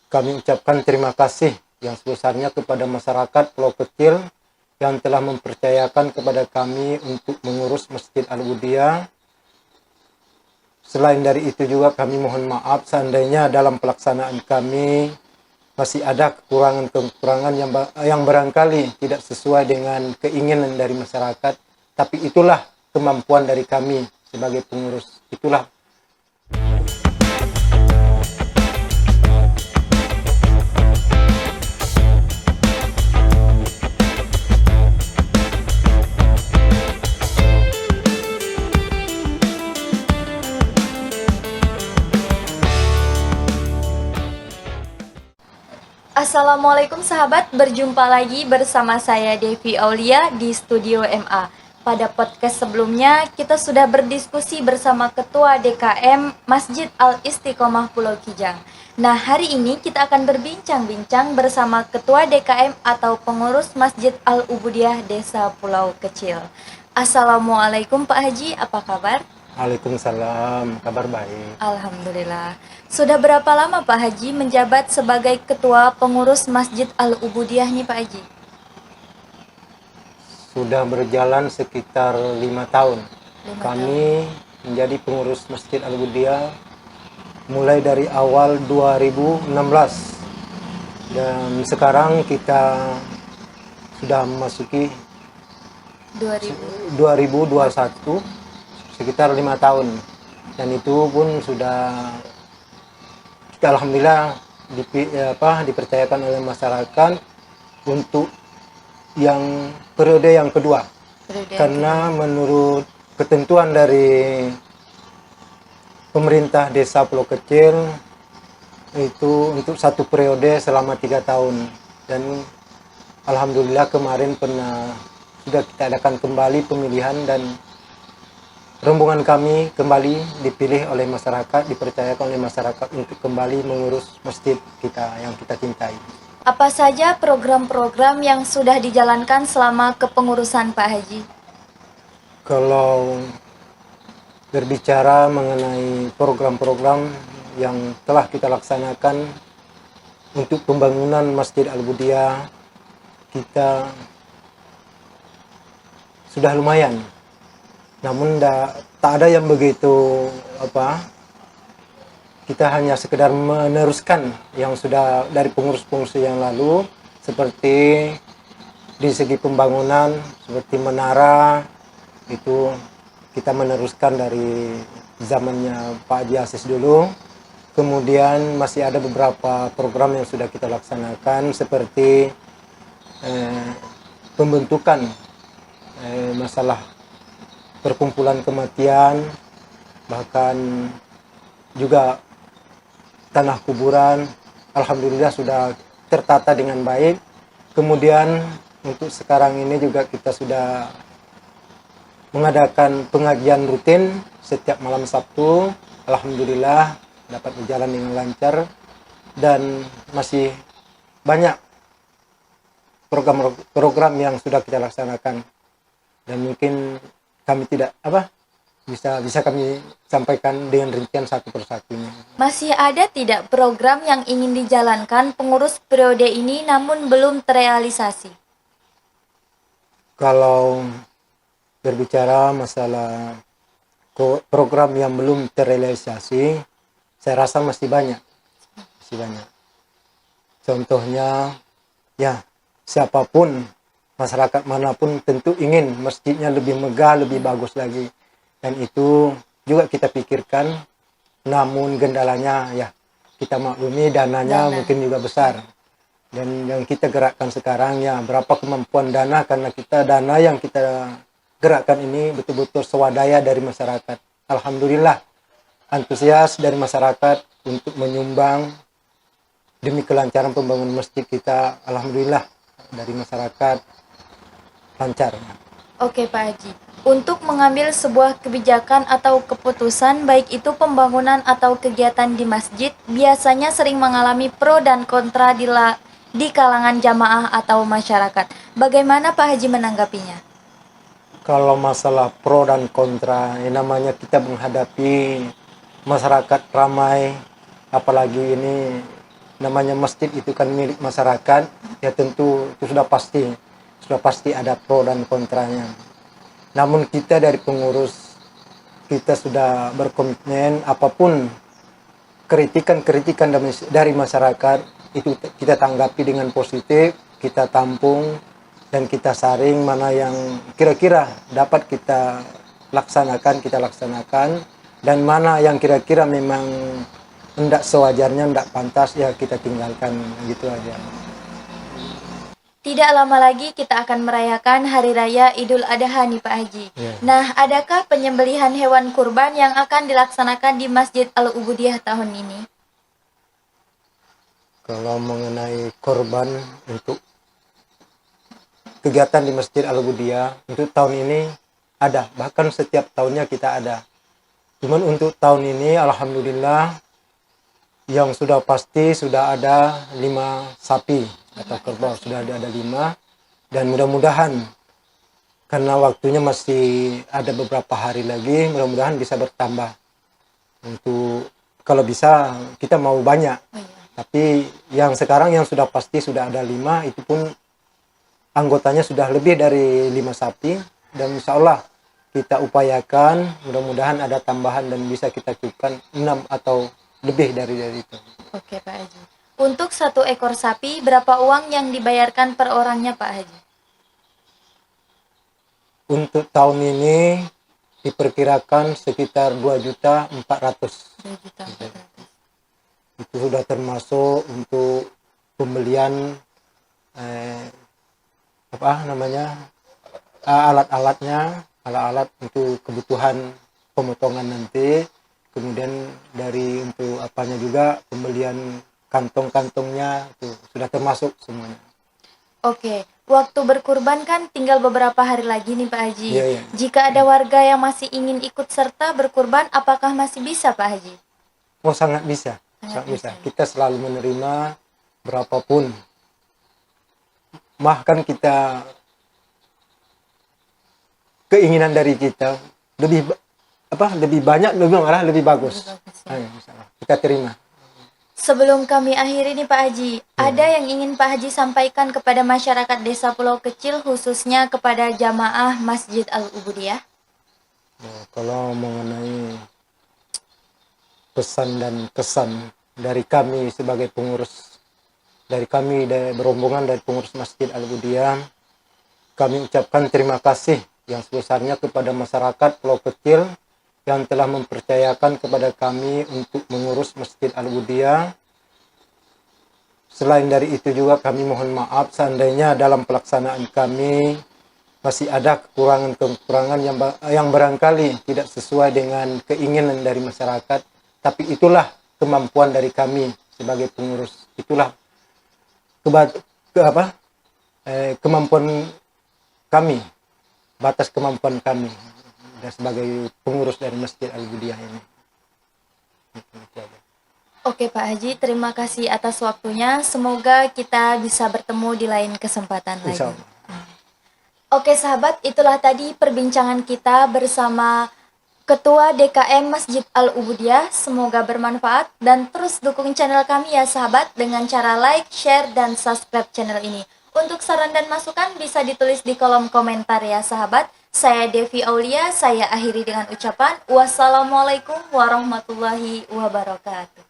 kami ucapkan terima kasih yang sebesarnya kepada masyarakat Pulau Kecil yang telah mempercayakan kepada kami untuk mengurus Masjid Al-Ubudiyah. Selain dari itu juga kami mohon maaf seandainya dalam pelaksanaan kami masih ada kekurangan-kekurangan yang barangkali tidak sesuai dengan keinginan dari masyarakat. Tapi itulah kemampuan dari kami sebagai pengurus. Itulah. Assalamualaikum sahabat, berjumpa lagi bersama saya Devi Aulia di Studio MA. Pada podcast sebelumnya, kita sudah berdiskusi bersama Ketua DKM Masjid Al-Istiqomah Pulau Kijang. Nah, hari ini kita akan berbincang-bincang bersama Ketua DKM atau Pengurus Masjid Al-Ubudiyah Desa Pulau Kecil. Assalamualaikum Pak Haji, apa kabar? Waalaikumsalam, kabar baik. Alhamdulillah. Sudah berapa lama Pak Haji menjabat sebagai Ketua Pengurus Masjid Al-Ubudiyah nih Pak Haji? Sudah berjalan sekitar 5 tahun. Kami menjadi pengurus Masjid Al-Ubudiyah mulai dari awal 2016. Dan sekarang kita sudah memasuki 2021, sekitar 5 tahun. Dan itu pun sudah kita alhamdulillah dipercayakan oleh masyarakat untuk yang periode yang kedua. Karena menurut ketentuan dari pemerintah Desa Pulau Kecil itu untuk satu periode selama 3 tahun. Dan alhamdulillah kemarin sudah kita adakan kembali pemilihan dan rombongan kami kembali dipilih oleh masyarakat, dipercayakan oleh masyarakat untuk kembali mengurus masjid kita yang kita cintai. Apa saja program-program yang sudah dijalankan selama kepengurusan Pak Haji? Kalau berbicara mengenai program-program yang telah kita laksanakan untuk pembangunan Masjid Al-Ubudiyah, kita sudah lumayan. Namun tak ada yang begitu kita hanya sekedar meneruskan yang sudah dari pengurus-pengurus yang lalu, seperti di segi pembangunan seperti menara itu kita meneruskan dari zamannya Pak Haji Asis dulu. Kemudian masih ada beberapa program yang sudah kita laksanakan seperti pembentukan masalah perkumpulan kematian, bahkan juga tanah kuburan, alhamdulillah sudah tertata dengan baik. Kemudian untuk sekarang ini juga kita sudah mengadakan pengajian rutin setiap malam Sabtu, alhamdulillah dapat berjalan dengan lancar dan masih banyak program-program yang sudah kita laksanakan. Dan mungkin kami tidak bisa kami sampaikan dengan rincian satu persatunya. Masih ada tidak program yang ingin dijalankan pengurus periode ini namun belum terrealisasi? Kalau berbicara masalah program yang belum terrealisasi, saya rasa masih banyak. Contohnya, ya siapapun, masyarakat manapun tentu ingin masjidnya lebih megah, lebih bagus lagi. Dan itu juga kita pikirkan, namun kendalanya ya kita maklumi dananya mungkin juga besar. Dan yang kita gerakkan sekarang ya berapa kemampuan dana, karena dana yang kita gerakkan ini betul-betul swadaya dari masyarakat. Alhamdulillah antusias dari masyarakat untuk menyumbang demi kelancaran pembangunan masjid kita. Alhamdulillah dari masyarakat lancar. Oke Pak Haji, untuk mengambil sebuah kebijakan atau keputusan baik itu pembangunan atau kegiatan di masjid biasanya sering mengalami pro dan kontra di kalangan jamaah atau masyarakat. Bagaimana Pak Haji menanggapinya? Kalau masalah pro dan kontra, namanya kita menghadapi masyarakat ramai, apalagi ini namanya masjid itu kan milik masyarakat, ya tentu itu sudah pasti ada pro dan kontranya. Namun kita dari pengurus, kita sudah berkomitmen apapun kritikan-kritikan dari masyarakat itu kita tanggapi dengan positif, kita tampung dan kita saring mana yang kira-kira dapat kita laksanakan, dan mana yang kira-kira memang tidak sewajarnya, tidak pantas, ya kita tinggalkan, gitu aja. Tidak lama lagi kita akan merayakan Hari Raya Idul Adha nih Pak Haji. Ya. Nah, adakah penyembelihan hewan kurban yang akan dilaksanakan di Masjid Al-Ubudiyah tahun ini? Kalau mengenai korban untuk kegiatan di Masjid Al-Ubudiyah untuk tahun ini ada, bahkan setiap tahunnya kita ada. Cuman untuk tahun ini alhamdulillah yang sudah pasti sudah ada 5 sapi atau kerbau, sudah ada 5, dan mudah-mudahan karena waktunya masih ada beberapa hari lagi, mudah-mudahan bisa bertambah. Untuk kalau bisa kita mau banyak, tapi yang sekarang yang sudah pasti sudah ada 5, itu pun anggotanya sudah lebih dari 5 sapi, dan insya Allah kita upayakan mudah-mudahan ada tambahan dan bisa kita cukupkan 6 atau lebih dari itu. Oke Pak Haji. Untuk 1 ekor sapi, berapa uang yang dibayarkan per orangnya Pak Haji? Untuk tahun ini diperkirakan sekitar 2.400.000. 2.400.000. Itu sudah termasuk untuk pembelian alat-alat untuk kebutuhan pemotongan nanti, kemudian dari untuk apanya juga pembelian kantong-kantongnya itu sudah termasuk semuanya. Oke, waktu berkurban kan tinggal beberapa hari lagi nih Pak Haji. Iya. Jika ada warga yang masih ingin ikut serta berkurban, apakah masih bisa Pak Haji? Oh, sangat bisa. Sangat bisa. Kita selalu menerima berapapun. Bahkan kita keinginan dari kita lebih banyak, lebih bagus. Ayo, kita terima. Sebelum kami akhiri nih Pak Haji, ada yang ingin Pak Haji sampaikan kepada masyarakat desa Pulau Kecil, khususnya kepada jamaah Masjid Al-Ubudiyah? Kalau mengenai pesan dan kesan dari kami sebagai pengurus, dari berombongan dari pengurus Masjid Al-Ubudiyah, kami ucapkan terima kasih yang sebesarnya kepada masyarakat Pulau Kecil yang telah mempercayakan kepada kami untuk mengurus Masjid Al-Ubudiyah. Selain dari itu juga kami mohon maaf seandainya dalam pelaksanaan kami masih ada kekurangan-kekurangan yang barangkali tidak sesuai dengan keinginan dari masyarakat, tapi itulah kemampuan dari kami sebagai pengurus. Itulah kemampuan kami, batas kemampuan kami dan sebagai pengurus dari Masjid Al-Ubudiyah ini. Oke Pak Haji, terima kasih atas waktunya. Semoga kita bisa bertemu di lain kesempatan lagi. Insya Allah. Oke sahabat, itulah tadi perbincangan kita bersama Ketua DKM Masjid Al-Ubudiyah. Semoga bermanfaat dan terus dukung channel kami ya sahabat dengan cara like, share, dan subscribe channel ini. Untuk saran dan masukan bisa ditulis di kolom komentar ya sahabat. Saya Devi Aulia, saya akhiri dengan ucapan wassalamualaikum warahmatullahi wabarakatuh.